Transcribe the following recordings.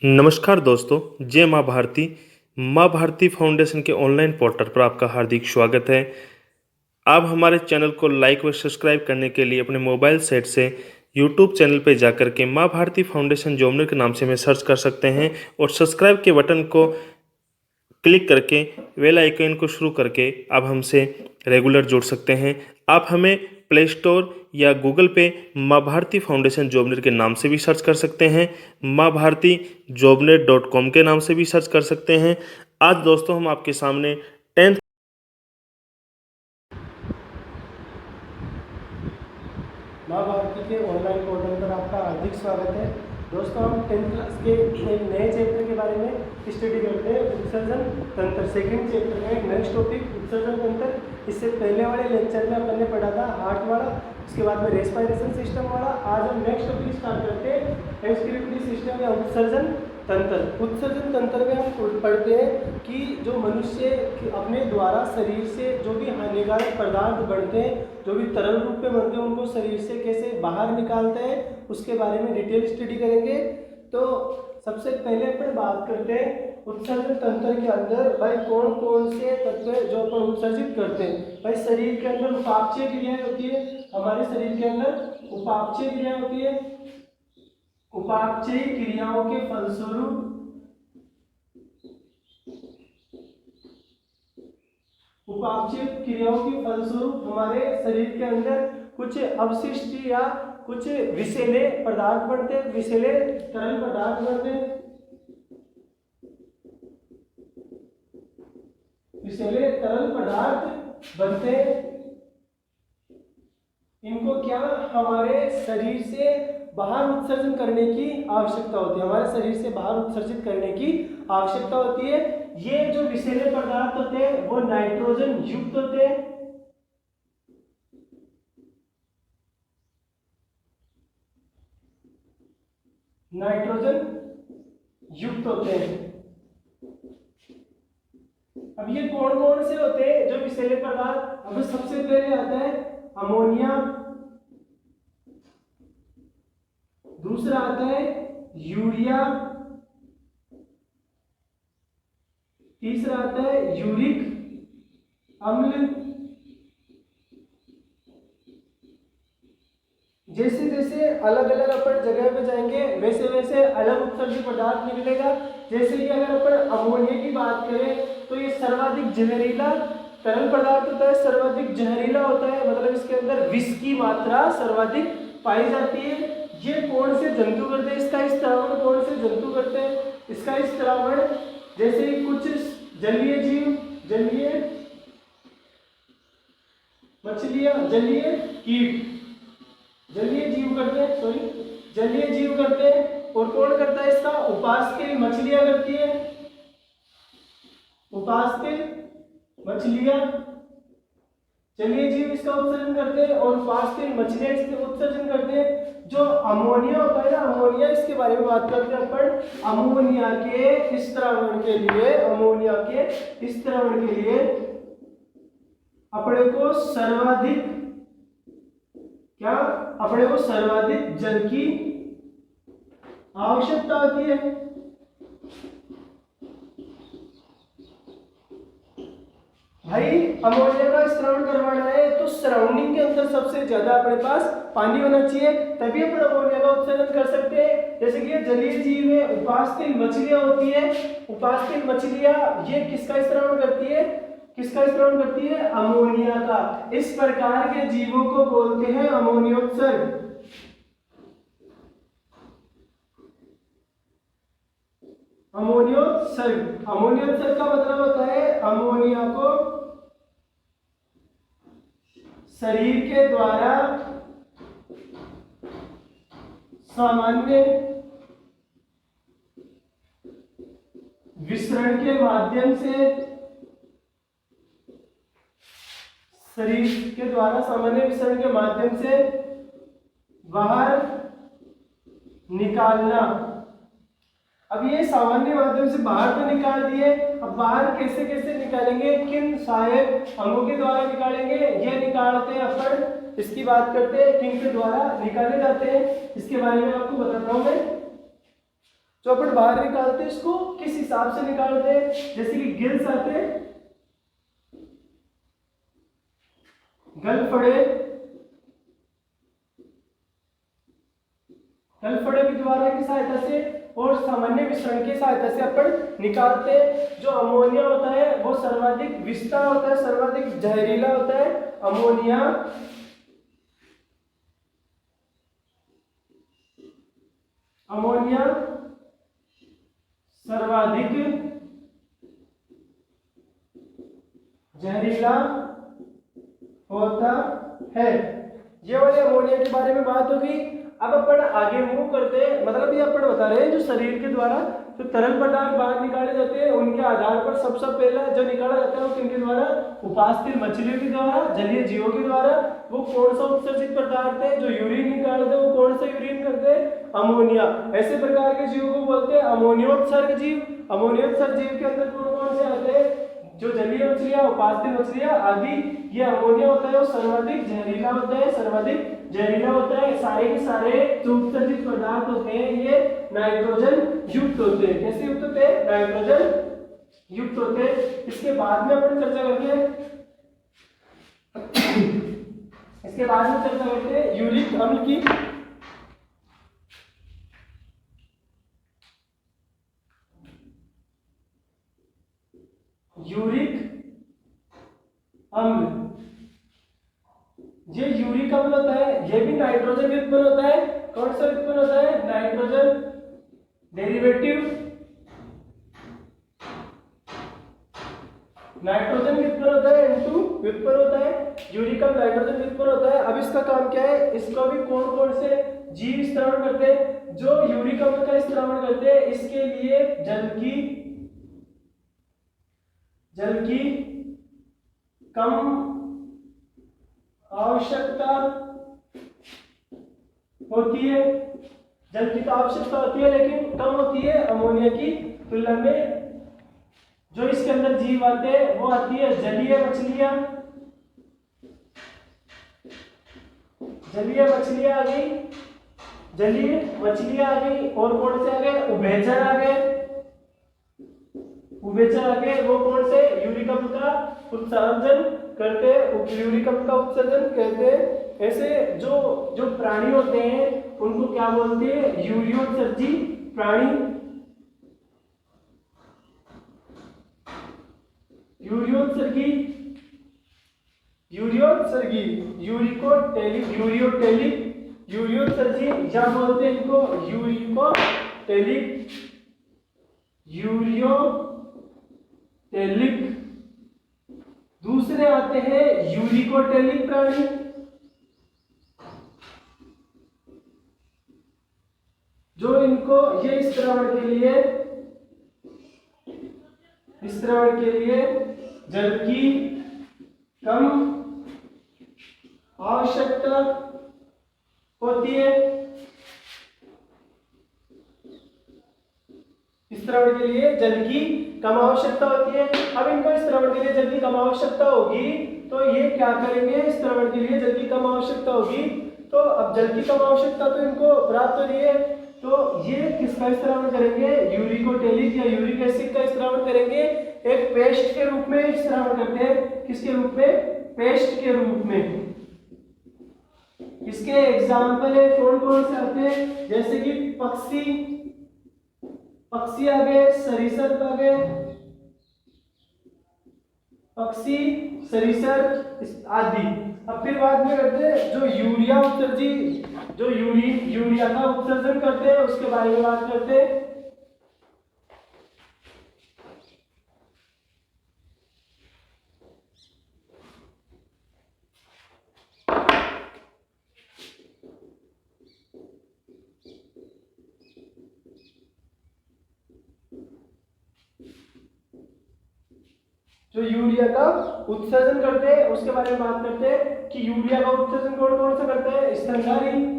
नमस्कार दोस्तों, जय माँ भारती फाउंडेशन के ऑनलाइन पोर्टल पर आपका हार्दिक स्वागत है। आप हमारे चैनल को लाइक व सब्सक्राइब करने के लिए अपने मोबाइल सेट से यूट्यूब चैनल पर जाकर के माँ भारती फाउंडेशन जोमनेर के नाम से हमें सर्च कर सकते हैं और सब्सक्राइब के बटन को क्लिक करके बेल आइकन को शुरू करके आप हमसे रेगुलर जुड़ सकते हैं। आप हमें प्ले स्टोर या गूगल पे माँ भारती फाउंडेशन जोबनेर के नाम से भी सर्च कर सकते हैं। माँ भारती jobnet.com के नाम से भी सर्च कर सकते हैं। आज दोस्तों हम आपके सामने 10th माँ भारती के ऑनलाइन पोर्टल पर आपका हार्दिक स्वागत है। दोस्तों, हम 10th क्लास के एक नए चैप्टर के बारे में स्टडी करते हैं, उत्सर्जन तंत्र। सेकंड चैप्टर में एक नेक्स्ट टॉपिक उत्सर्जन तंत्र। इससे पहले वाले लेक्चर में अपन ने पढ़ा था हार्ट वाला, उसके बाद में रेस्पिरेशन सिस्टम वाला। आज हम नेक्स्ट टॉपिक स्टार्ट करते हैं, रेस्पिरेटरी सिस्टम या उत्सर्जन तंत्र। उत्सर्जन तंत्र में हम पढ़ते हैं कि जो मनुष्य अपने द्वारा शरीर से जो भी हानिकारक पदार्थ बढ़ते हैं, जो भी तरल रूप में बनते हैं, उनको शरीर से कैसे बाहर निकालते हैं, उसके बारे में डिटेल स्टडी करेंगे। तो सबसे पहले अपन बात करते हैं उत्सर्जन तंत्र के अंदर भाई कौन कौन से तत्व जो अपन उत्सर्जित करते हैं। भाई शरीर के अंदर उपापचय क्रियाएं होती है, हमारे शरीर के अंदर उपापचय क्रिया होती है। उपापचय क्रियाओं के फलस्वरूप हमारे शरीर के अंदर कुछ अवशिष्ट या कुछ विषैले पदार्थ बनते हैं, विषैले तरल पदार्थ बनते हैं। विषैले तरल पदार्थ बनते हैं, इनको क्या हमारे शरीर से बाहर उत्सर्जन करने की आवश्यकता होती है। हमारे शरीर से बाहर उत्सर्जित करने की आवश्यकता होती है। ये जो विषैले पदार्थ होते हैं वो नाइट्रोजन युक्त होते हैं। नाइट्रोजन युक्त होते हैं। अब ये कौन कौन से होते हैं जो विषैले पदार्थ? अब सबसे पहले आता है अमोनिया, दूसरा आता है यूरिया, तीसरा आता है यूरिक अम्ल। जैसे जैसे अलग अलग अपन जगह पे जाएंगे वैसे वैसे अलग उत्सर्जित पदार्थ निकलेगा। जैसे कि अगर अपन अमोनिया की बात करें तो ये सर्वाधिक जहरीला तरल पदार्थ होता है, सर्वाधिक जहरीला होता है, मतलब इसके अंदर विष की मात्रा सर्वाधिक पाई जाती है। ये कौन से जंतु करते हैं? इसका स्त्रावण कौन से जंतु करते हैं? इसका स्त्रावण जैसे कुछ जलीय जीव, जलीय मछलियां, जलीय कीट, जलीय जीव करते हैं, जलीय जीव करते हैं। और कौन करता है इसका? उपास्थि मछलियां करती है। उपास्थि मछलियां जलीय जीव इसका उत्सर्जन करते हैं और उपास्थि मछलियां इसका उत्सर्जन करते हैं। जो अमोनिया होता है ना, अमोनिया, इसके बारे में बात करते हैं अपन। अमोनिया के स्त्रावण के लिए, अमोनिया के स्त्रावण के लिए अपने को सर्वाधिक क्या, अपने को सर्वाधिक जल की आवश्यकता होती है। भाई अमोनिया का स्त्रावण करवाना है तो सराउंडिंग के अंदर सबसे ज्यादा अपने पास पानी होना चाहिए, तभी अपन अमोनिया का उत्सर्जन कर सकते हैं। जैसे कि ये जलीय जीव है, उपास्थि मछलियां होती है। उपास्थि मछलियां ये किसका स्त्रावण करती है? किसका स्त्रावण करती है? अमोनिया का। इस प्रकार के जीवों को बोलते हैं अमोनियोत्सर्ग। अमोनियोत्सर्ग, अमोनियोत्सर्ग का मतलब होता है अमोनिया को शरीर के द्वारा सामान्य विसरण के माध्यम से, शरीर के द्वारा सामान्य विसरण के माध्यम से बाहर निकालना। अब ये सामान्य माध्यम से बाहर तो निकाल दिए, अब बाहर कैसे कैसे निकालेंगे, किन सहायक अंगों के द्वारा निकालेंगे? ये निकालते हैं अपन, इसकी बात करते हैं किन के द्वारा निकाले जाते हैं, इसके बारे में आपको बताता हूं मैं। जो अपन बाहर निकालते हैं इसको किस हिसाब से निकालते हैं, जैसे कि गिल्स आते हैं, गलफड़े, गलफड़े के द्वारा की सहायता से और सामान्य विसरण की सहायता से अपन निकालते हैं। जो अमोनिया होता है वो सर्वाधिक विषता होता है, सर्वाधिक जहरीला होता है। अमोनिया अमोनिया सर्वाधिक जहरीला होता है। ये वाले अमोनिया के बारे में बात होगी। अब अपन आगे मूव करते हैं, मतलब ये अपन बता रहे हैं जो शरीर के द्वारा जो तरल पदार्थ बाहर निकाले जाते हैं उनके आधार पर सबसे पहला जो निकाला जाता है वो किनके द्वारा, उपास्थि मछलियों के द्वारा, जलीय जीवों के द्वारा। वो कौन सा उत्सर्जित पदार्थ है, जो यूरिन निकालते हैं वो कौन सा यूरिन करते हैं, अमोनिया। ऐसे प्रकार के जीवों को बोलते हैं अमोनियोत्सर्ग जीव। अमोनियोत्सर्ग जीव के अंदर कौन कौन से आते हैं, जो जलीय मछलियां, उपास्थि मछलियां आदि। ये अमोनिया होता है वो सर्वाधिक जहरीला होता है, सर्वाधिक जहरीला होता है। सारे के सारे जो उत्सर्जित पदार्थ होते हैं ये नाइट्रोजन युक्त होते हैं। कैसे युक्त होते हैं, नाइट्रोजन युक्त होते हैं। इसके बाद में अपन चर्चा करते हैं यूरिक अम्ल की। यूरिक अम्ल, ये यूरिक अम्ल होता है, ये भी नाइट्रोजन उत्पन्न होता है। कौन सा उत्पन्न होता है, नाइट्रोजन डेरिवेटिव, नाइट्रोजन उत्पन्न होता है, N2 उत्पन्न होता है। यूरिक अम्ल नाइट्रोजन उत्पन्न होता है। अब इसका काम क्या है, इसको भी कौन कौन से जीव स्त्रावण करते हैं, जो यूरिक अम्ल का स्त्रावण करते हैं इसके लिए जल की कम आवश्यकता होती है। जल की तो आवश्यकता होती है लेकिन कम होती है अमोनिया की तुलना में। जो इसके अंदर जीव आते हैं वो आती है जलीय मछलियां, जलीय मछलियां आ गई, जलीय मछलियां आ गई। और कौन से आ गए, उभयचर आ गए, उभयचर आ गए। वो कौन से, यूरिक अम्ल का उत्सर्जन करते हैं, यूरिक अम्ल का उत्सर्जन कहते हैं। ऐसे जो प्राणी होते हैं उनको क्या बोलते हैं, यूरियोत्सर्जी प्राणी, यूरियोत्सर्गी, यूरियोत्सर्जी या बोलते हैं इनको यूरियोटेलिक। दूसरे आते हैं यूरिकोटेलिक प्राणी, जो इनको ये स्त्रावण के लिए जल की कम आवश्यकता होती है। स्त्रावण के लिए जल की कम आवश्यकता होती है। अब इनको स्त्रावण के लिए जल की कम आवश्यकता होगी तो ये क्या करेंगे, स्त्रावण के लिए जल की कम आवश्यकता होगी तो अब जल की कम आवश्यकता तो इनको प्राप्त हो रही है तो ये किसका स्त्रावण करेंगे, यूरिकोटेलिक या यूरिक एसिड का स्त्रावण करेंगे। एक पेस्ट के रूप में स्त्रावण करते हैं। किसके रूप में, पेस्ट के रूप में। इसके एग्जाम्पल है कौन कौन से आते हैं, जैसे कि पक्षी आ गए, सरीसृप आ गए, पक्षी, सरीसृप आदि। अब फिर बाद में करते हैं जो यूरिया उत्सर्जी, जो यूरिया का उत्सर्जन करते हैं उसके बारे में बात करते हैं। जो यूरिया का उत्सर्जन करते हैं उसके बारे में बात करते हैं कि यूरिया का उत्सर्जन कौन कौन सा करते हैं, स्तनधारी।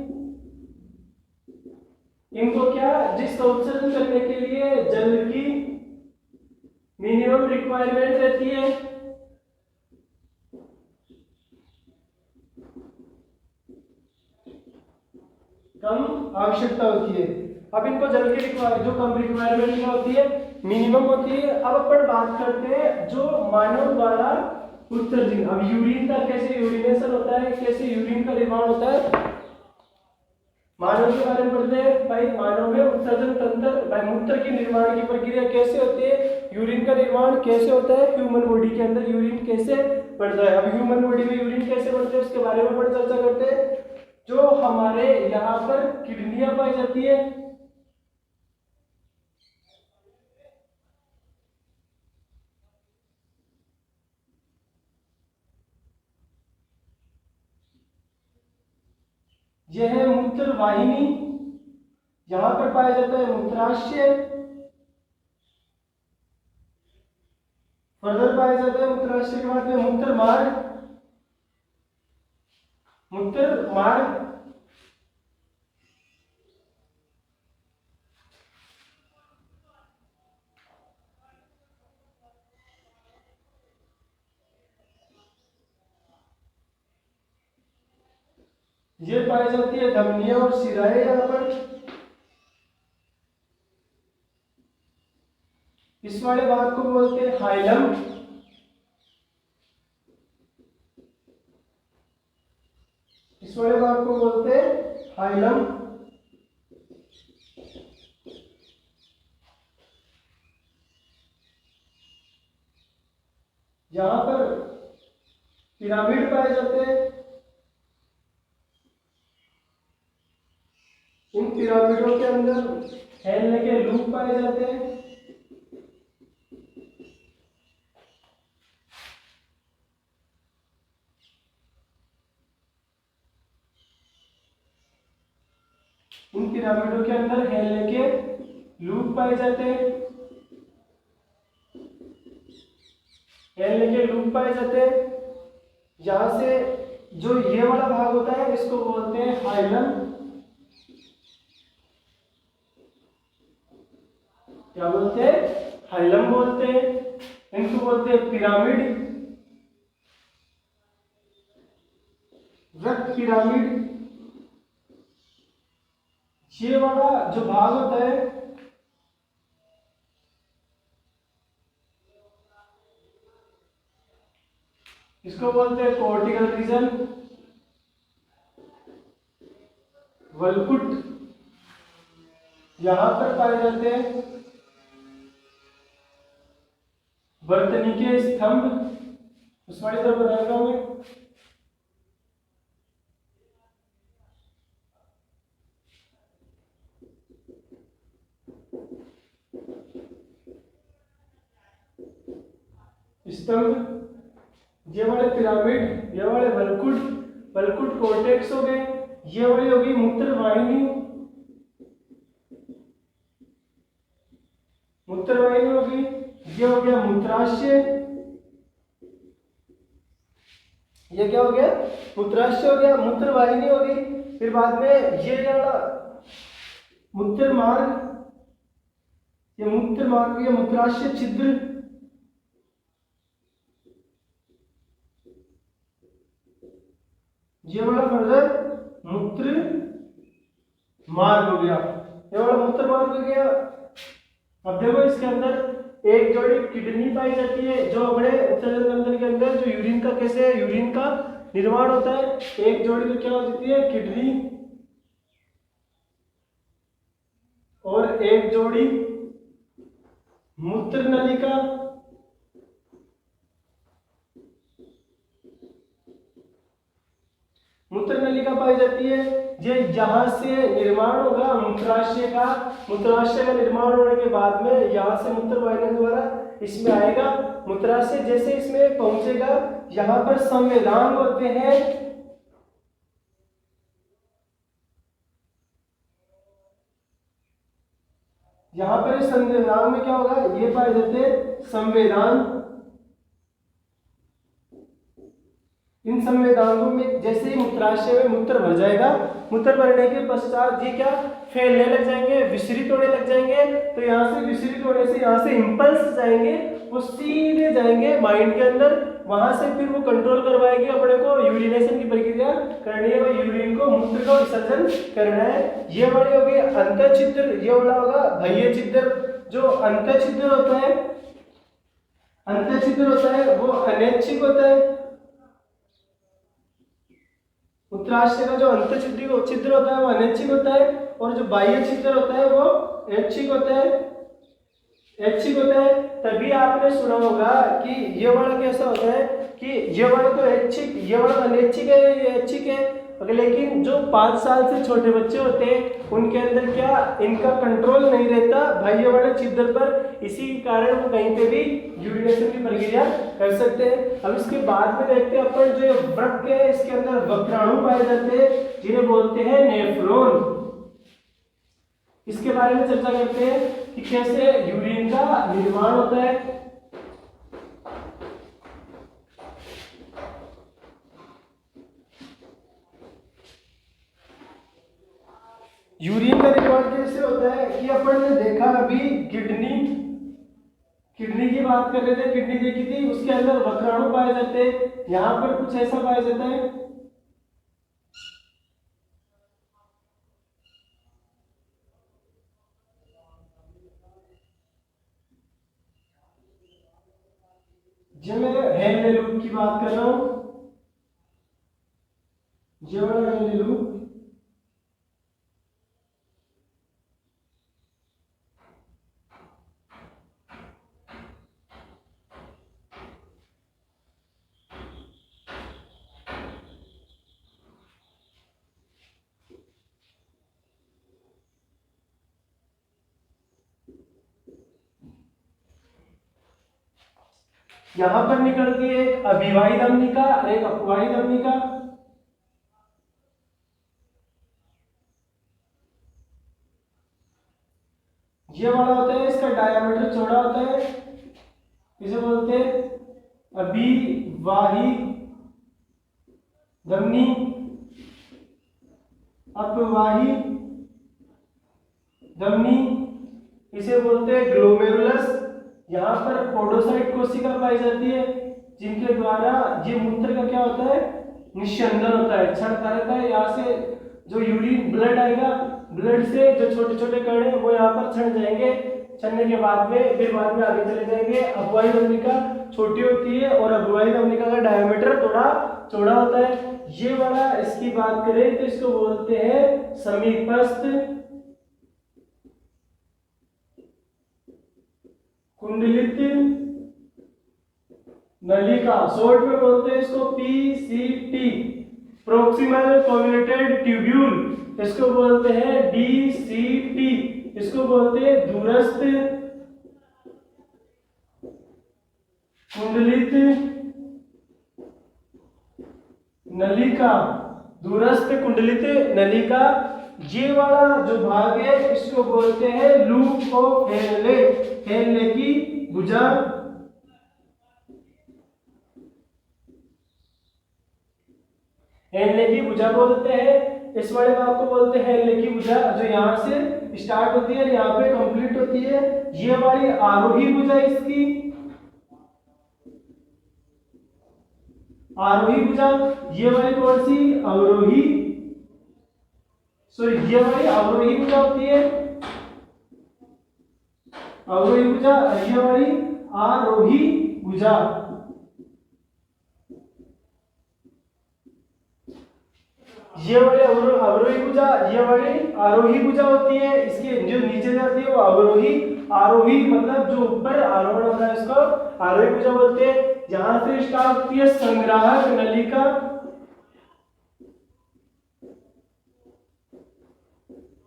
इनको क्या, जिसका उत्सर्जन करने के लिए जल की मिनिमम रिक्वायरमेंट रहती है, कम आवश्यकता होती है। अब इनको जल की जो कम रिक्वायरमेंट क्या होती है, मिनिमम होती है। अब अपन बात करते हैं जो मानव द्वारा उत्सर्जित। अब यूरिन का कैसे यूरिनेशन होता है, कैसे यूरिन का निर्माण होता है, मानव के बारे में पढ़ते हैं भाई। मानव में उत्सर्जन तंत्र, भाई मूत्र के निर्माण की प्रक्रिया कैसे होती है, यूरिन का निर्माण कैसे होता है, ह्यूमन बॉडी के अंदर यूरिन कैसे बढ़ता है। अब ह्यूमन बॉडी में यूरिन कैसे बढ़ते हैं उसके बारे में अपन चर्चा करते हैं। जो हमारे यहाँ पर किडनियां पाई जाती है, यह है मूत्र वाहिनी, यहां पर पाया जाता है मूत्राशय, फर्दर पाया जाता है मूत्राशय के बाद में मूत्र मार्ग, मूत्र मार्ग, ये पाई जाती है धमनियां और शिराएं यहां पर। इस वाले भाग को बोलते हैं हाइलम, इस वाले भाग को बोलते हैं हाइलम। यहां पर पिरामिड पाए जाते हैं, इन पिरामिडों के अंदर हेलने के लूप पाए जाते हैं। इन पिरामिडों के अंदर हेलने के लूप पाए जाते हैं, हेलने के लूप पाए जाते हैं। यहां से जो ये वाला भाग होता है इसको बोलते हैं हाइलम, क्या बोलते हैं, हाइलम बोलते हैं। इनको बोलते हैं पिरामिड, वृत्त पिरामिड। ये वाला जो भाग होता है इसको बोलते हैं कोर्टिकल रीजन, वलकुट यहां पर पाए जाते हैं। वर्तनी के स्तंभ उस वाली तरफ बनाएगा मैं। स्तंभ, ये वाले पिरामिड, ये वाले वलकुट, वलकुट कोर्टेक्स हो गए। ये वाली होगी मूत्र वाहिनी, मूत्र वाहिनी होगी। ये हो गया मूत्राशय, ये क्या हो गया, मूत्राशय हो गया, मूत्र वाहिनी होगी। फिर बाद में ये वाला मूत्र मार्ग, ये मूत्र मार्ग, ये मूत्राशय छिद्र, ये वाला फर्दर मूत्र मार्ग हो गया, ये वाला मूत्र मार्ग हो गया। अब देखो इसके अंदर एक जोड़ी किडनी पाई जाती है, जो अपने उत्सर्जन तंत्र के अंदर जो यूरिन का कैसे यूरिन का निर्माण होता है। एक जोड़ी तो क्या हो जाती है, किडनी, और एक जोड़ी मूत्र नलिका, मूत्र नलिका पाई जाती है। ये यहां से निर्माण होगा मूत्राशय का, मूत्राशय का निर्माण होने के बाद में यहां से मूत्र वाहिनी द्वारा इसमें आएगा। मूत्राशय जैसे इसमें पहुंचेगा, यहां पर संवेदांग होते हैं, यहां पर संवेदांग में क्या होगा, ये पाए जाते हैं संवेदांग। इन संवेदांगों में जैसे ही मूत्राशय में मूत्र भर जाएगा, मूत्र भरने के पश्चात ये क्या फैलने लग जाएंगे, विसरित होने लग जाएंगे। तो यहाँ से विसरित होने से यहाँ से इंपल्स जाएंगे, वो सीधे जाएंगे माइंड के अंदर, वहां से फिर वो कंट्रोल करवाएगी अपने को यूरिनेशन की प्रक्रिया करनी है, यूरिन को मूत्र को विसर्जन करना है। ये वाली होगी अंतःछिद्र, ये वाला होगा बाह्य छिद्र। जो अंतःछिद्र होता है, अंतःछिद्र होता है वो अनैच्छिक होता है। मूत्राशय का जो अंतःछिद्र छिद्र होता है वो अनैच्छिक होता है, और जो बाह्य छिद्र होता है वो ऐच्छिक होता है, ऐच्छिक होता है। तभी आपने सुना होगा कि ये वाला कैसा होता है कि ये वाला तो ऐच्छिक, ये वाला अनैच्छिक है, ये ऐच्छिक है। लेकिन जो 5 साल से छोटे बच्चे होते हैं उनके अंदर क्या इनका कंट्रोल नहीं रहता बाह्य वाले छिद्र पर, इसी कारण वो कहीं पे भी यूरिनेशन की प्रक्रिया कर सकते हैं। अब इसके बाद में देखते हैं अपन जो वृक्क है इसके अंदर वक्राणु पाए जाते हैं जिन्हें बोलते हैं नेफ्रॉन। इसके बारे में चर्चा करते हैं कि कैसे यूरिन का निर्माण होता है। यूरिन का निर्माण कैसे होता है कि अपन ने देखा अभी किडनी की बात कर रहे थे, किडनी देखी थी, उसके अंदर वक्राणु पाए जाते हैं। यहाँ पर कुछ ऐसा पाया जाता है, जब मैं हेनले की बात कर रहा हूं, ये वाला हेनले लूप, यहां पर निकलती है एक अभिवाही धमनिका और एक अपवाही धमनिका। ये वाला होता है इसका डायामीटर चौड़ा होता है, इसे बोलते हैं अभिवाही धमनी, अपवाही धमनी, इसे बोलते हैं ग्लोमेरुलस। यहाँ पर पोडोसाइट कोशिका पाई जाती है जिनके द्वारा ये मूत्र का क्या होता है निस्यंदन होता है, छड़ता रहता है। यहाँ से जो यूरिन ब्लड आएगा, ब्लड से जो छोटे छोटे कण है वो यहाँ पर छड़ जाएंगे, छड़ने के बाद में फिर बाद में आगे चले जाएंगे। अपवाही धमनिका छोटी होती है और अपवाही धमनिका का डायमीटर थोड़ा चौड़ा होता है। ये वाला इसकी बात करें तो इसको बोलते हैं समीपस्थ कुंडलित नलिका, शॉर्ट में बोलते हैं इसको पीसीटी, प्रोक्सिमल कोन्वोल्यूटेड ट्यूब्यूल, इसको बोलते हैं डीसीटी, इसको बोलते हैं दूरस्थ कुंडलित नलिका, दूरस्थ कुंडलित नलिका। ये वाला जो भाग है इसको बोलते हैं लूप ऑफ हेनले, हेनले की भुजा। हेनले की भुजा बोलते हैं, इस वाले भाग को बोलते हैं हेनले की भुजा, जो यहाँ से स्टार्ट होती है और यहाँ पे कंप्लीट होती है। ये वाली आरोही भुजा इसकी, आरोही भुजा। ये वाली कौन सी अवरोही, सॉरी ये वाली अवरोही भुजा होती है, अवरोही भुजा। ये वाली आरोही भुजा। ये वाली अवरोही भुजा, ये वाली आरोही भुजा होती है। इसके जो नीचे जाती है वो अवरोही, आरोही मतलब जो ऊपर आरोहण होता है इसको आरोही भुजा बोलते हैं। जहां से स्टार्ट होती है संग्राहक नलिका,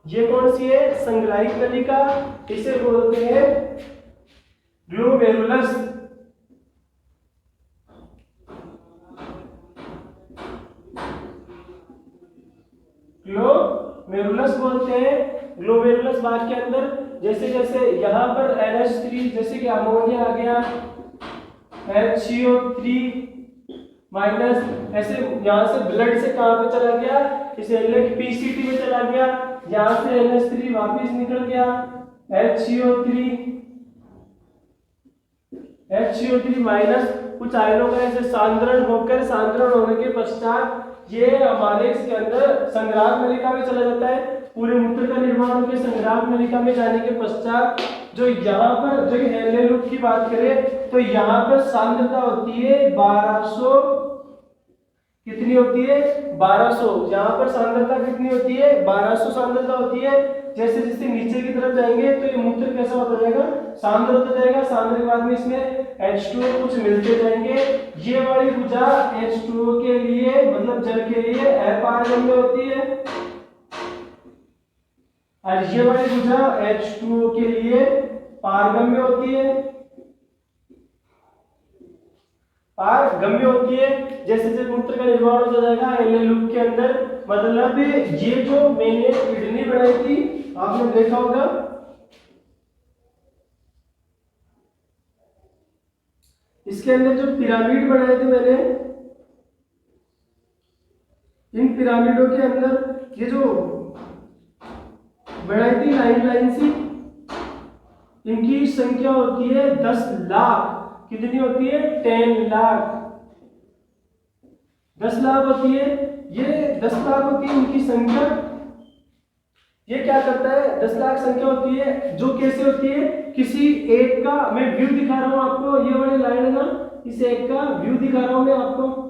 ये कौन सी है संग्राहिक नलिका, इसे बोलते हैं ग्लोमेरुलस। ग्लोमेरुलस बोलते हैं। ग्लोमेरुलस भाग के अंदर जैसे जैसे यहाँ पर NH3 जैसे कि अमोनिया आ गया, HCO3 माइनस, ऐसे यहाँ से ब्लड से कहाँ पे चला गया, इस PCT में चला गया, यहाँ से NH3 वापिस निकल गया, HCO3 माइनस कुछ आयनों का ऐसे सांद्रण होने के पश्चात ये हमारे इसके अंदर संग्राहक नलिका में चला जाता है। पूरे मूत्र का निर्माण होकर संग्राहक नलिका में जाने के पश्चात जो यहाँ पर जो हेनले लूप की बात करें तो यहाँ पर सांद्रता होती है 1200, कितनी होती है 1200। यहाँ पर सांद्रता कितनी होती है 1200 सांद्रता होती है। जैसे जैसे नीचे की तरफ जाएंगे तो ये मूत्र कैसा होता जाएगा, सांद्र होता जाएगा। सांद्र के बाद में इसमें H2O कुछ मिलते जाएंगे। ये वाली भुजा H2O के लिए मतलब जल के लिए अपारगम्य होती है और ये वाली भुजा H2O के लिए पारगम्य होती है, पारगम्य होती है। जैसे जैसे मूत्र का निर्माण होता जाएगा हेनले लूप के अंदर, मतलब ये जो मैंने किडनी बनाई थी आपने देखा होगा, इसके अंदर जो पिरामिड बनाए थे मैंने, इन पिरामिडों के अंदर ये जो बनाई थी लाइन लाइन सी, इनकी संख्या होती है 10 लाख। कितनी होती है 10 लाख, 10 लाख होती है। ये 10 लाख होती है इनकी संख्या। ये क्या करता है 10 लाख संख्या होती है जो कैसे होती है, किसी एक का मैं व्यू दिखा रहा हूं आपको, ये वाली लाइन है ना, इस एक का व्यू दिखा रहा हूं मैं आपको।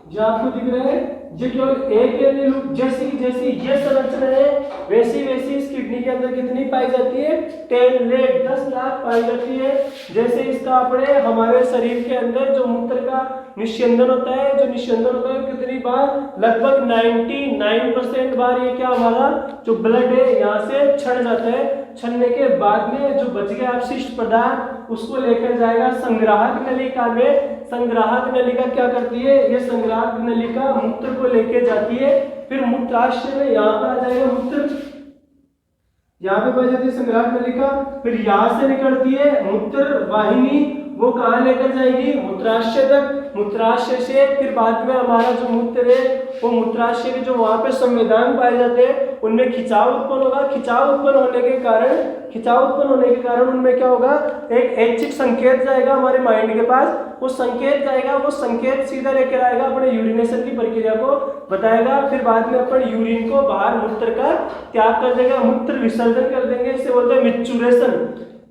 जो आपको दिख रहा है ये केवल एक हेनले लूप। जैसी जैसी ये संरचना है वैसी वैसी इस किडनी के अंदर कितनी पाई जाती है 10 लाख 10 लाख पाई जाती है। जैसे इसका अपने हमारे शरीर के अंदर जो मूत्र का निस्यंदन होता है, जो निस्यंदन होता है कितनी बार, लगभग 99% बार ये क्या हमारा जो ब्लड है यहाँ से छन जाता है। छनने के बाद में जो बच गया अपशिष्ट पदार्थ उसको लेकर जाएगा संग्राहक नलिका में। संग्राहक नलिका क्या करती है, ये संग्राहक नलिका मूत्र को लेके जाती है। फिर मूत्राशय में यहाँ पर आ जाएगा मूत्र, यहाँ पे पाई जाती है संग्राहक नलिका। फिर यहाँ से निकलती है मूत्र वाहिनी, वो कहाँ लेकर जाएगी मूत्राशय तक। मूत्राशय से फिर बाद में हमारा जो मूत्र है वो मूत्राशय के जो वहां पे संवेदन पाए जाते हैं उनमें खिंचाव उत्पन्न होगा। खिंचाव उत्पन्न होने के कारण उनमें क्या होगा, एक ऐच्छिक संकेत जाएगा हमारे माइंड के पास। वो संकेत जाएगा, वो संकेत सीधा लेकर आएगा अपने यूरिनेशन की प्रक्रिया को बताएगा। फिर बाद में अपन यूरिन को बाहर मूत्र का त्याग कर देगा, मूत्र विसर्जन कर देंगे। इसे बोलते हैं मिच्चुरेशन।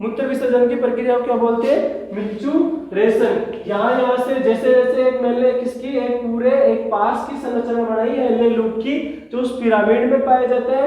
मूत्र विसर्जन की प्रक्रिया को क्या बोलते हैं मिच्चुरेशन। यहाँ से जैसे जैसे एक मैंने किसकी एक पूरे एक पास की संरचना बनाई है हेनले लूप की, जो उस पिरामिड में पाया जाता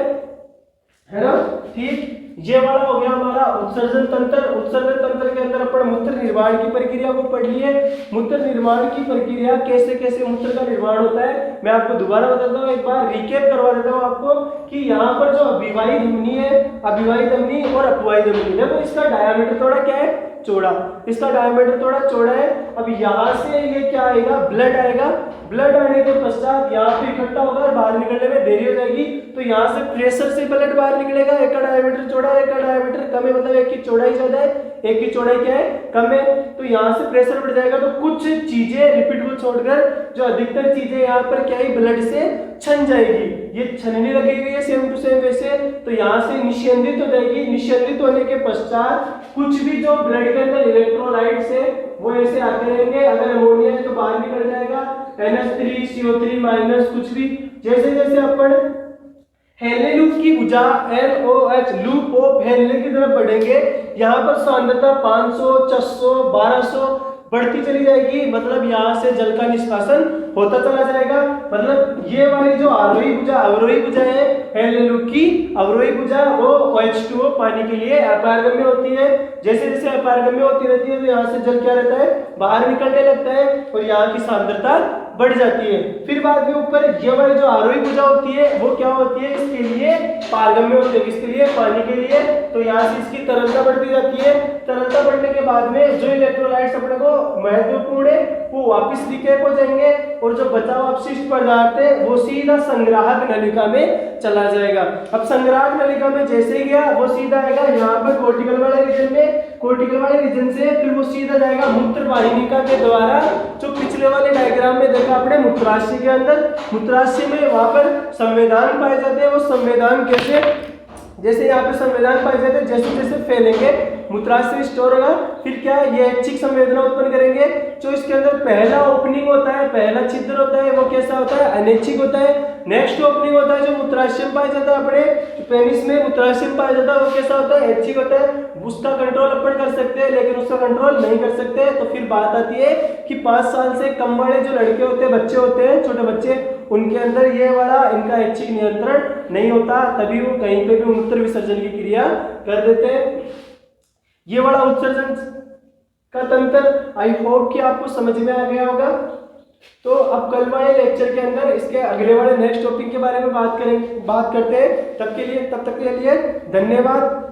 है ना। ठीक, ये वाला हो गया हमारा उत्सर्जन तंत्र। उत्सर्जन तंत्र के अंदर अपन मूत्र निर्माण की प्रक्रिया को पढ़ लिए। मूत्र निर्माण की प्रक्रिया कैसे कैसे मूत्र का निर्माण होता है मैं आपको दोबारा बताता हूँ, एक बार रिकैप करवा देता हूँ आपको कि यहाँ पर जो अभिवाही धमनी है, अभिवाही धमनी और अपवाही धमनी, देखो इसका डायामीटर थोड़ा क्या है चौड़ा, इसका डायमीटर थोड़ा चौड़ा है। अब यहाँ से ये क्या आएगा ब्लड आएगा। ब्लड आने के पश्चात यहाँ पे इकट्ठा होगा और बाहर निकलने में देरी हो जाएगी। तो यहाँ से प्रेशर से ब्लड बाहर निकलेगा। एक का डायमीटर चौड़ा है, एक का डायमीटर कम है, मतलब एक की चौड़ाई ज्यादा है, एक की चौड़ाई क्या है कम है। तो यहाँ से प्रेशर बढ़ जाएगा तो कुछ चीजें लिपिड को छोड़कर जो अधिकतर चीजें यहाँ पर क्या है ब्लड से छन जाएगी। ये छनने लगेगी है सेम टू सेम वैसे। तो यहाँ से निस्यंदित हो जाएगी। निस्यंदित होने के पश्चात कुछ भी जो ब्लड के अंदर इलेक्ट्रोलाइट्स है वो ऐसे आते रहेंगे। अगर अमोनिया है तो बाहर निकल जाएगा, NH3 CO3 माइनस कुछ भी। जैसे जैसे अपन हेनले लूप की भुजा NOH लूप ऑफ हेनले की तरफ बढ़ेंगे, यहाँ पर सांद्रता 500 600 1200 बढ़ती चली जाएगी। मतलब यहाँ से जल का निष्कासन होता चला जाएगा। मतलब ये वाली जो अवरोही भुजा है हेनले लूप की, अवरोही भुजा वो OH2O पानी के लिए अपारगम्य होती है। जैसे जैसे अपारगम्य होती रहती है तो यहाँ से जल क्या रहता है बाहर निकलने लगता है और यहाँ की सांद्रता बढ़ जाती है। फिर बाद में ऊपर ये वाली जो आरोही भुजा होती है वो क्या होती है इसके लिए पारगम्य होती है। किसके लिए पानी के लिए। तो यहाँ से इसकी तरलता बढ़ती जाती है। तरलता बढ़ने के बाद में जो इलेक्ट्रोलाइट्स अपने को महत्वपूर्ण है वो वापस रिकैप हो जाएंगे और जो बचा हुआ अपशिष्ट पदार्थ है वो सीधा संग्राहक नलिका में चला जाएगा। अब संग्राहक नलिका में जैसे गया वो सीधा आएगा यहाँ पर कोर्टिकल वाले रीजन में। कोर्टिकल वाले रीजन से फिर वो सीधा जाएगा मूत्र वाहिनिका के द्वारा, जो पिछले वाले डायग्राम में देखा आपने मूत्राशय के अंदर, मूत्राशय में वहां पर संवेदन पाए जाते हैं। वो संवेदन कैसे, जैसे यहाँ पे संवेदन पाए जाते हैं, जैसे जैसे फैलेंगे मूत्राशय स्टोर होगा, फिर क्या ये ऐच्छिक संवेदना उत्पन्न करेंगे। जो इसके अंदर पहला ओपनिंग होता है, पहला छिद्र होता है, वो कैसा होता है, अनैच्छिक होता है। नेक्स्ट ओपनिंग होता है जो मूत्राशय में पाया जाता है, अपने पेनिस में मूत्राशय में पाया जाता है, वो कैसा होता है, ऐच्छिक होता है। उसका कंट्रोल अपन कर सकते हैं, लेकिन उसका कंट्रोल नहीं कर सकते। तो फिर बात आती है कि 5 साल से कम वाले जो लड़के होते हैं, बच्चे होते हैं, छोटे बच्चे, उनके अंदर ये वाला इनका ऐच्छिक नियंत्रण नहीं होता, तभी वो कहीं पे भी मूत्र विसर्जन की क्रिया कर देते हैं। ये वाला उत्सर्जन का तंत्र आई होप कि आपको समझ में आ गया होगा। तो अब कल वाले लेक्चर के अंदर इसके अगले वाले नेक्स्ट टॉपिक के बारे में बात करते हैं। तब तक के लिए धन्यवाद।